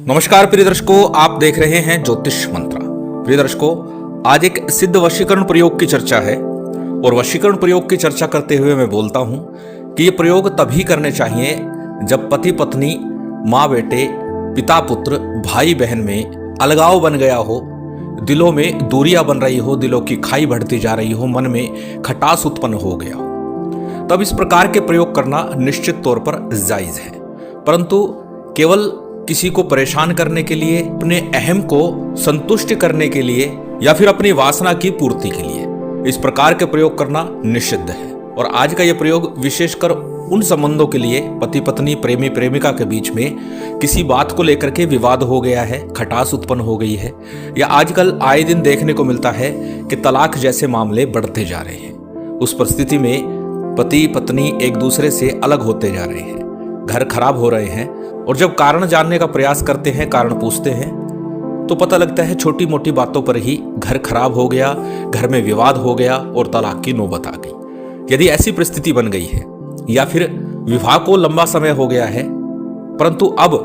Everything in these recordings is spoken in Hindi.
नमस्कार प्रिय दर्शकों, आप देख रहे हैं ज्योतिष मंत्र। प्रिय दर्शकों, आज एक सिद्ध वशीकरण प्रयोग की चर्चा है और वशीकरण प्रयोग की चर्चा करते हुए मैं बोलता हूं कि ये प्रयोग तभी करने चाहिए जब पति पत्नी, माँ बेटे, पिता पुत्र, भाई बहन में अलगाव बन गया हो, दिलों में दूरियां बन रही हो, दिलों की खाई बढ़ती जा रही हो, मन में खटास उत्पन्न हो गया हो, तब इस प्रकार के प्रयोग करना निश्चित तौर पर जायज है। परंतु केवल किसी को परेशान करने के लिए, अपने अहम को संतुष्ट करने के लिए या फिर अपनी वासना की पूर्ति के लिए इस प्रकार के प्रयोग करना निषिद्ध है। और आज का यह प्रयोग विशेषकर उन संबंधों के लिए, पति पत्नी, प्रेमी प्रेमिका के बीच में किसी बात को लेकर के विवाद हो गया है, खटास उत्पन्न हो गई है, या आजकल आए दिन देखने को मिलता है कि तलाक जैसे मामले बढ़ते जा रहे हैं। उस परिस्थिति में पति पत्नी एक दूसरे से अलग होते जा रहे हैं, घर खराब हो रहे हैं, और जब कारण जानने का प्रयास करते हैं, कारण पूछते हैं, तो पता लगता है छोटी मोटी बातों पर ही घर खराब हो गया, घर में विवाद हो गया और तलाक की नौबत आ गई। यदि ऐसी परिस्थिति बन गई है या फिर विवाह को लंबा समय हो गया है परंतु अब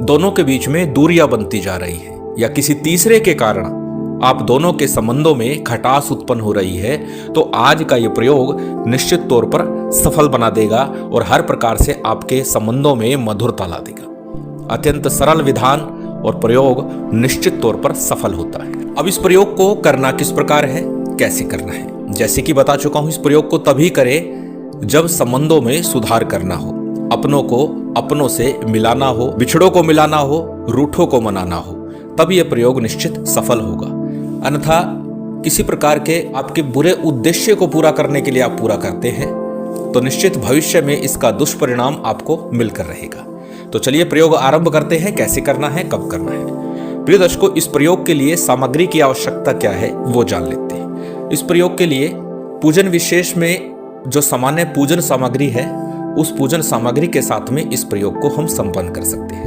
दोनों के बीच में दूरियां बनती जा रही है, या किसी तीसरे के कारण आप दोनों के संबंधों में खटास उत्पन्न हो रही है, तो आज का यह प्रयोग निश्चित तौर पर सफल बना देगा और हर प्रकार से आपके संबंधों में मधुरता ला देगा। अत्यंत सरल विधान और प्रयोग निश्चित तौर पर सफल होता है। अब इस प्रयोग को करना किस प्रकार है, कैसे करना है, जैसे कि बता चुका हूं, इस प्रयोग को तभी करें जब संबंधों में सुधार करना हो, अपनों को अपनों से मिलाना हो, बिछड़ों को मिलाना हो, रूठों को मनाना हो, तब यह प्रयोग निश्चित सफल होगा। अन्यथा किसी प्रकार के आपके बुरे उद्देश्य को पूरा करने के लिए आप पूरा करते हैं तो निश्चित भविष्य में इसका दुष्परिणाम आपको मिलकर रहेगा। तो चलिए प्रयोग आरंभ करते हैं। कैसे करना है, कब करना है। प्रिय दर्शकों, इस प्रयोग के लिए सामग्री की आवश्यकता क्या है वो जान लेते हैं। इस प्रयोग के लिए पूजन विशेष में जो सामान्य पूजन सामग्री है, उस पूजन सामग्री के साथ में इस प्रयोग को हम संपन्न कर सकते हैं।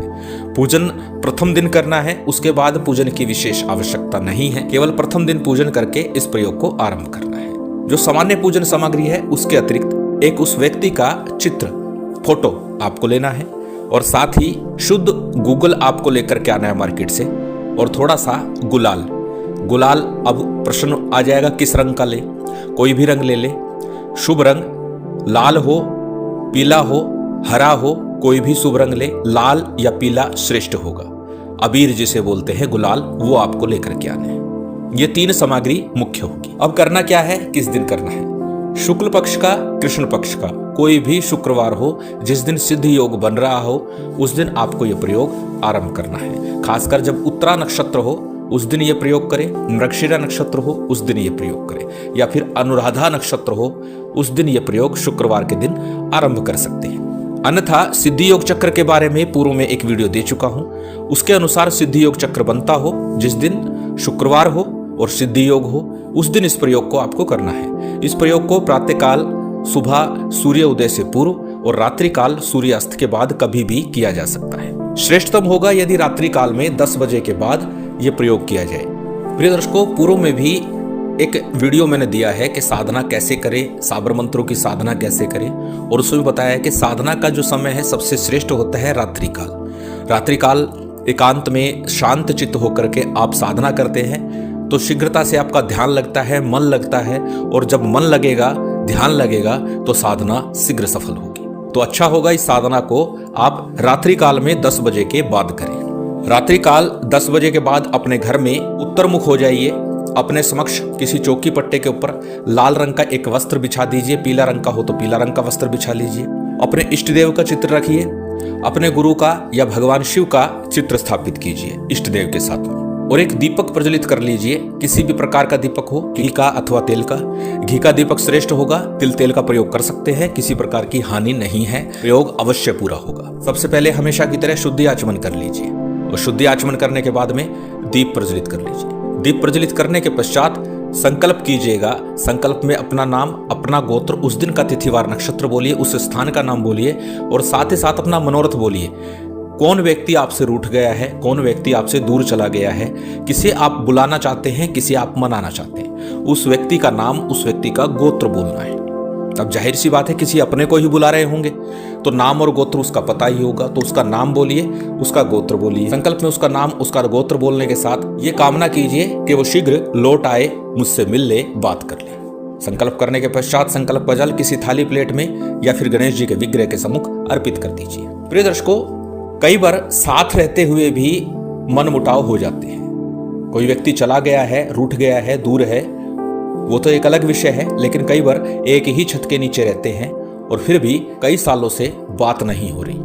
पूजन प्रथम दिन करना है, उसके बाद पूजन की विशेष आवश्यकता नहीं है। केवल प्रथम दिन पूजन करके इस प्रयोग को आरंभ करना है। जो सामान्य पूजन सामग्री है उसके अतिरिक्त एक उस व्यक्ति का चित्र, फोटो आपको लेना है, और साथ ही शुद्ध गूगल आपको लेकर के आना है मार्केट से, और थोड़ा सा गुलाल। गुलाल, अब प्रश्न आ जाएगा किस रंग का ले, कोई भी रंग ले ले, शुभ रंग, लाल हो, पीला हो, हरा हो, कोई भी शुभ रंग ले, लाल या पीला श्रेष्ठ होगा। अबीर जिसे बोलते हैं, गुलाल, वो आपको लेकर के आने हैं। ये तीन सामग्री मुख्य होगी। अब करना क्या है, किस दिन करना है, शुक्ल पक्ष का, कृष्ण पक्ष का, कोई भी शुक्रवार हो, जिस दिन सिद्ध योग बन रहा हो, उस दिन आपको यह प्रयोग आरंभ करना है। खासकर जब उत्तरा नक्षत्र हो उस दिन यह प्रयोग करें, मृगशिरा नक्षत्र हो उस दिन यह प्रयोग करें, या फिर अनुराधा नक्षत्र हो उस दिन यह प्रयोग शुक्रवार के दिन आरंभ कर सकते हैं। अन्यथा सिद्धि योग चक्र के बारे में पूर्व में एक वीडियो दे चुका हूं, उसके अनुसार सिद्धि योग चक्र बनता हो, जिस दिन शुक्रवार हो और सिद्धि योग हो उस दिन इस प्रयोग को आपको करना है। इस प्रयोग को प्रातःकाल सुबह सूर्य उदय से पूर्व और रात्रि काल सूर्यास्त के बाद कभी भी किया जा सकता है। श्रेष्ठतम होगा यदि रात्रि काल में 10 बजे के बाद यह प्रयोग किया जाए। प्रिय दर्शकों, पूर्व में भी एक वीडियो मैंने दिया है कि साधना कैसे करें, साबर मंत्रों की साधना कैसे करें, और उसमें बताया है कि साधना का जो समय है सबसे श्रेष्ठ होता है रात्रि काल। रात्रि काल एकांत में शांत चित्त होकर के आप साधना करते हैं तो शीघ्रता से आपका ध्यान लगता है, मन लगता है, और जब मन लगेगा, ध्यान लगेगा तो साधना शीघ्र सफल होगी। तो अच्छा होगा इस साधना को आप रात्रि काल में 10 बजे के बाद करें। रात्रि काल 10 बजे के बाद अपने घर में उत्तर मुख हो जाइए। अपने समक्ष किसी चौकी पट्टे के ऊपर लाल रंग का एक वस्त्र बिछा दीजिए, पीला रंग का हो तो पीला रंग का वस्त्र बिछा लीजिए। अपने इष्ट देव का चित्र रखिए, अपने गुरु का या भगवान शिव का चित्र स्थापित कीजिए इष्ट देव के साथ में, और एक दीपक प्रज्वलित कर लीजिए। किसी भी प्रकार का दीपक हो, घी का अथवा तेल का। घी का दीपक श्रेष्ठ होगा, तिल तेल का प्रयोग कर सकते हैं, किसी प्रकार की हानि नहीं है, प्रयोग अवश्य पूरा होगा। सबसे पहले हमेशा की तरह शुद्धि आचमन कर लीजिए, और शुद्धि आचमन करने के बाद में दीप प्रज्वलित कर लीजिए। दीप प्रज्वलित करने के पश्चात संकल्प कीजिएगा। संकल्प में अपना नाम, अपना गोत्र, उस दिन का तिथिवार नक्षत्र बोलिए, उस स्थान का नाम बोलिए, और साथ ही साथ अपना मनोरथ बोलिए। कौन व्यक्ति आपसे रूठ गया है, कौन व्यक्ति आपसे दूर चला गया है, किसे आप बुलाना चाहते हैं, किसे आप मनाना चाहते हैं, उस व्यक्ति का नाम, उस व्यक्ति का गोत्र बोलना है। अब जाहिर सी बात है किसी अपने को ही बुला रहे होंगे तो नाम और गोत्र उसका पता ही होगा, तो उसका नाम बोलिए, उसका गोत्र बोलिए। संकल्प में उसका नाम उसका गोत्र बोलने के साथ ये कामना कीजिए कि वो शीघ्र लौट आए, मुझसे मिल ले, बात कर ले। संकल्प करने के पश्चात संकल्प का जल किसी थाली प्लेट में या फिर गणेश जी के विग्रह के सम्मुख अर्पित कर दीजिए। प्रिय दर्शकों, कई बार साथ रहते हुए भी मनमुटाव हो जाते हैं। कोई व्यक्ति चला गया है, रूठ गया है, दूर है, वो तो एक अलग विषय है, लेकिन कई बार एक ही छत के नीचे रहते हैं और फिर भी कई सालों से बात नहीं हो रही,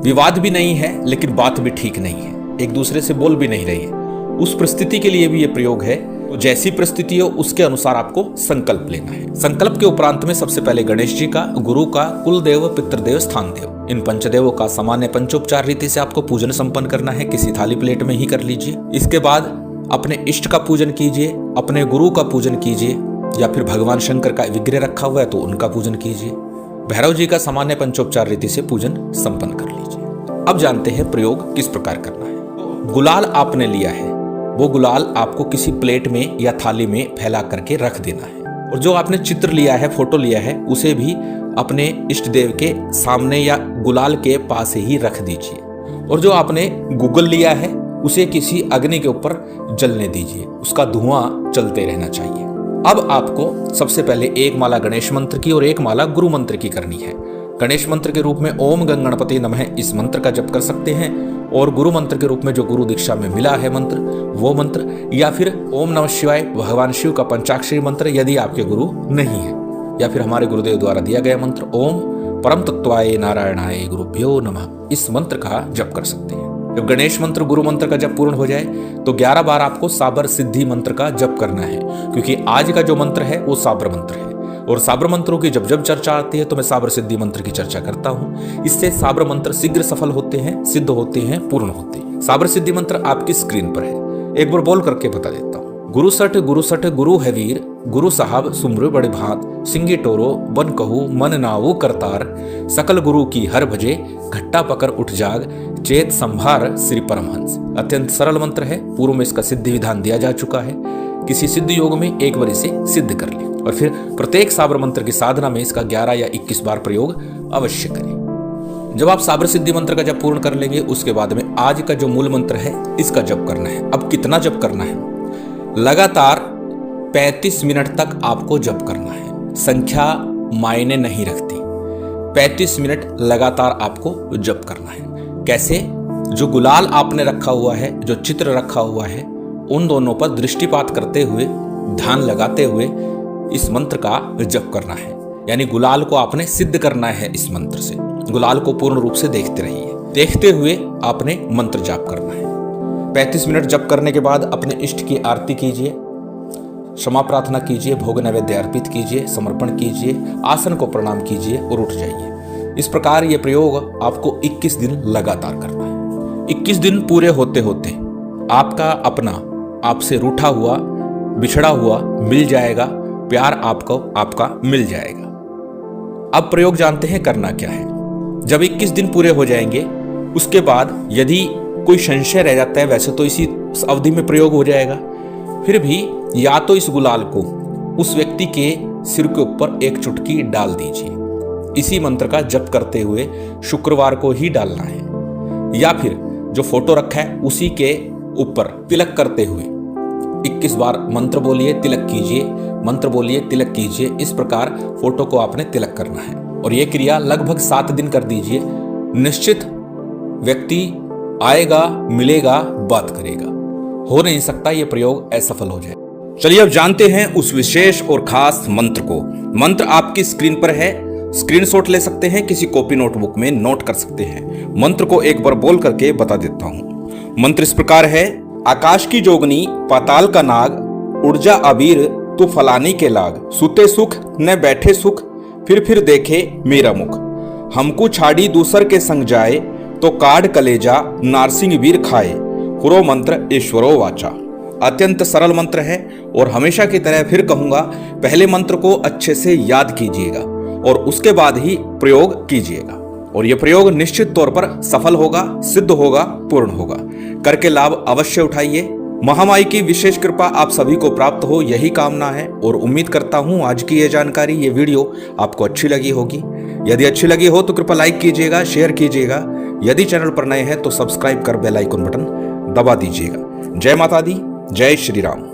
विवाद भी नहीं है लेकिन बात भी ठीक नहीं है, एक दूसरे से बोल भी नहीं रही है। उस परिस्थिति के लिए भी ये प्रयोग है। तो जैसी परिस्थिति हो उसके अनुसार आपको संकल्प लेना है। संकल्प के उपरांत में सबसे पहले गणेश जी का, गुरु का, कुल देव, पितृदेव, स्थान देव, इन पंचदेवों का सामान्य पंचोपचार रीति से आपको पूजन संपन्न करना है। किसी थाली प्लेट में ही कर लीजिए। इसके बाद अपने इष्ट का पूजन कीजिए, अपने गुरु का पूजन कीजिए, या फिर भगवान शंकर का विग्रह रखा हुआ है तो उनका पूजन कीजिए। भैरव जी का सामान्य पंचोपचार रीति से पूजन संपन्न कर लीजिए। अब जानते हैं प्रयोग किस प्रकार करना है। गुलाल आपने लिया है, वो गुलाल आपको किसी प्लेट में या थाली में फैला करके रख देना है। और जो आपने चित्र लिया है, फोटो लिया है, उसे भी अपने इष्ट देव के सामने या गुलाल के पास ही रख दीजिए। और जो आपने गूगल लिया है उसे किसी अग्नि के ऊपर जलने दीजिए, उसका धुआं चलते रहना चाहिए। अब आपको सबसे पहले एक माला गणेश मंत्र की और एक माला गुरु मंत्र की करनी है। गणेश मंत्र के रूप में ओम गणपति नमः इस मंत्र का जप कर सकते हैं, और गुरु मंत्र के रूप में जो गुरु दीक्षा में मिला है मंत्र, वो मंत्र, या फिर ओम नमः शिवाय भगवान शिव का पंचाक्षरी मंत्र यदि आपके गुरु नहीं है, या फिर हमारे गुरुदेव द्वारा दिया गया मंत्र ओम परम तत्वाय नारायणाय गुरुभ्यो नमः, इस मंत्र का जप कर सकते हैं। जब गणेश मंत्र गुरु मंत्र का जप पूर्ण हो जाए तो 11 बार आपको साबर सिद्धि मंत्र का जप करना है, क्योंकि आज का जो मंत्र है वो साबर मंत्र है। और साबर मंत्रों की जब जब चर्चा आती है तो मैं साबर सिद्धि मंत्र की चर्चा करता हूँ। इससे साबर मंत्र शीघ्र सफल होते हैं, सिद्ध होते हैं, पूर्ण होते हैं। साबर सिद्धि मंत्र आपकी स्क्रीन पर है, एक बार बोल करके बता देता हूँ। गुरु सठ गुरु है वीर, गुरु साहब सुमरु बड़े भात, सिंगी टोरो बन कहू मन नाऊ करतार, सकल गुरु की हर भजे, घट्टा पकर उठ जाग, चेत संभार श्री परमहंस। अत्यंत सरल मंत्र है, पूर्व में इसका सिद्धि विधान दिया जा चुका है। किसी सिद्ध योग में एक बार इसे सिद्ध कर ले और फिर प्रत्येक साबर मंत्र की साधना में इसका 11 या 21 बार प्रयोग अवश्य करें। जब आप साबर सिद्धि मंत्र का जप पूर्ण कर लेंगे उसके बाद में आज का जो मूल मंत्र है इसका जप करना है। अब कितना जप करना है? लगातार 35 मिनट तक आपको जप करना है। संख्या मायने नहीं रखती, 35 मिनट लगातार आपको जप करना है। कैसे? जो गुलाल आपने रखा हुआ है, जो चित्र रखा हुआ है, उन दोनों पर दृष्टिपात करते हुए, ध्यान लगाते हुए इस मंत्र का जप करना है। यानी गुलाल को आपने सिद्ध करना है। इस मंत्र से गुलाल को पूर्ण रूप से देखते रहिए, देखते हुए आपने मंत्र जाप करना है। 35 मिनट जप करने के बाद अपने इष्ट की आरती कीजिए, क्षमा प्रार्थना कीजिए, भोग नैवेद्य अर्पित कीजिए, समर्पण कीजिए, आसन को प्रणाम कीजिए और उठ जाइए। इस प्रकार ये प्रयोग आपको 21 दिन लगातार करना है। 21 दिन पूरे होते होते आपका अपना आपसे रूठा हुआ, बिछड़ा हुआ मिल जाएगा, प्यार आपको आपका मिल जाएगा। अब प्रयोग जानते हैं करना क्या है। जब 21 दिन पूरे हो जाएंगे उसके बाद यदि कोई संशय रह जाता है, वैसे तो इसी अवधि में प्रयोग हो जाएगा, फिर भी या तो इस गुलाल को उस व्यक्ति के सिर के ऊपर एक चुटकी डाल दीजिए। इसी मंत्र का जप करते हुए शुक्रवार को ही डालना है, या फिर जो फोटो रखा है उसी के ऊपर तिलक करते हुए 21 बार मंत्र बोलिए, तिलक कीजिए, मंत्र बोलिए, तिलक कीजिए। इस प्रकार फोटो को आपने तिलक करना है और यह क्रिया लगभग 7 दिन कर दीजिए। निश्चित व्यक्ति आएगा, मिलेगा, बात करेगा। हो नहीं सकता ये प्रयोग असफल हो जाए। चलिए अब जानते हैं उस विशेष और खास मंत्र को। मंत्र आपकी स्क्रीन पर है, स्क्रीनशॉट ले सकते हैं, किसी कॉपी नोटबुक में नोट कर सकते हैं। मंत्र को एक बार बोल करके बता देता हूं। मंत्र इस प्रकार है। आकाश की जोगनी, पाताल का नाग, ऊर्जा अबीर तू फलानी के लाग, सुते सुख न बैठे सुख, फिर देखे मेरा मुख, हमको छाड़ी दूसर के संग जाए, तो काढ़ कलेजा नारसिंह वीर खाए, पुरो मंत्र ईश्वरो वाचा। अत्यंत सरल मंत्र है और हमेशा की तरह फिर कहूंगा, पहले मंत्र को अच्छे से याद कीजिएगा और उसके बाद ही प्रयोग कीजिएगा, और यह प्रयोग निश्चित तौर पर सफल होगा, सिद्ध होगा, पूर्ण होगा। करके लाभ अवश्य उठाइए। महामाई की विशेष कृपा आप सभी को प्राप्त हो, यही कामना है। और उम्मीद करता हूं आज की ये जानकारी, ये वीडियो आपको अच्छी लगी होगी। यदि अच्छी लगी हो तो कृपया लाइक कीजिएगा, शेयर कीजिएगा। यदि चैनल पर नए हैं तो सब्सक्राइब कर बेल आइकन बटन दबा दीजिएगा। जय माता दी, जय श्री राम।